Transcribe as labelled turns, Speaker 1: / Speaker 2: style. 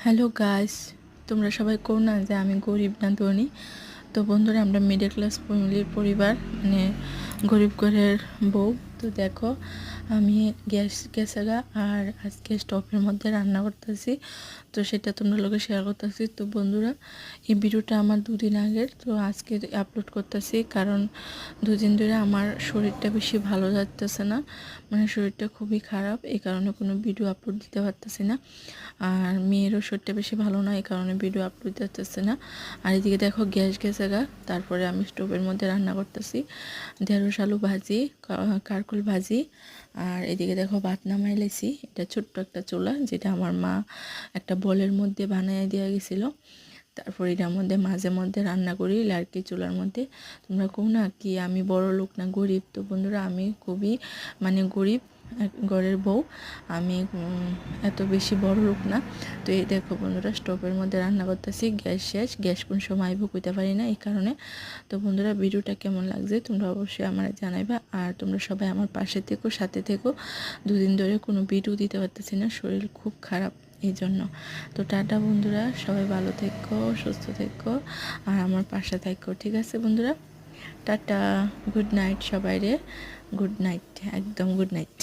Speaker 1: Hello guys, তোমরা সবাই কো না যে আমি গরিব না ধনী। তো বন্ধুরা, আমরা মিডল ক্লাস ফ্যামিলির পরিবার, মানে গরিব ঘরের বউ। তো দেখো, আমি গ্যাসেগা আর আজকে স্টোভের মধ্যে রান্না করতেছি। তো সেটা তোমরা লোকে শেয়ার করতেছি। তো বন্ধুরা, এই ভিডিওটা আমার দুদিন আগের, তো আজকে আপলোড করতেছি কারণ দুদিন ধরে আমার শরীরটা বেশি ভালো যাচ্ছে না, মানে শরীরটা খুবই খারাপ। এই কারণে কোনো ভিডিও আপলোড দিতে পারতেছি না। আর মেয়েরও শরীরটা বেশি ভালো না, এই কারণে ভিডিও আপলোড দিতেছে না। আর এদিকে দেখো গ্যাস গেছে গা, তারপরে আমি স্টোভের মধ্যে রান্না করতেছি ঢেঁড়স আলু ভাজি, কারকুল ভাজি। আর এদিকে দেখো ভাত নামাই লেছি। এটা ছোট্ট একটা চুলা, যেটা আমার মা একটা বলের মধ্যে বানিয়ে দিয়ে গেছিলো। তারপর এটার মধ্যে মাঝে মধ্যে রান্না করি লার্কি চুলার মধ্যে। তোমরা কো না কি আমি বড় লোক না গরিব? তো বন্ধুরা, আমি খুবই মানে গরিব ঘরের বউ। আমি এত বেশি বড় লোক না। তো এই দেখো বন্ধুরা, স্টোভের মধ্যে রান্না করতেছি, গ্যাস শেষ, গ্যাস কোন সময় আইব কইতে পারি না, এই কারণে। তো বন্ধুরা, ভিডিওটা কেমন লাগছে তোমরা অবশ্যই আমার জানাইবা। আর তোমরা সবাই আমার পাশে থেকো, সাথে থেকো। দুদিন ধরে কোনো ভিডিও দিতে পারতেছি না, শরীর খুব খারাপ এই জন্য। তো টাটা বন্ধুরা, সবাই ভালো থেকো, সুস্থ থেকো, আর আমার পাশে থেকো, ঠিক আছে বন্ধুরা? টাটা, গুড নাইট সবাই রে, গুড নাইট, একদম গুড নাইট।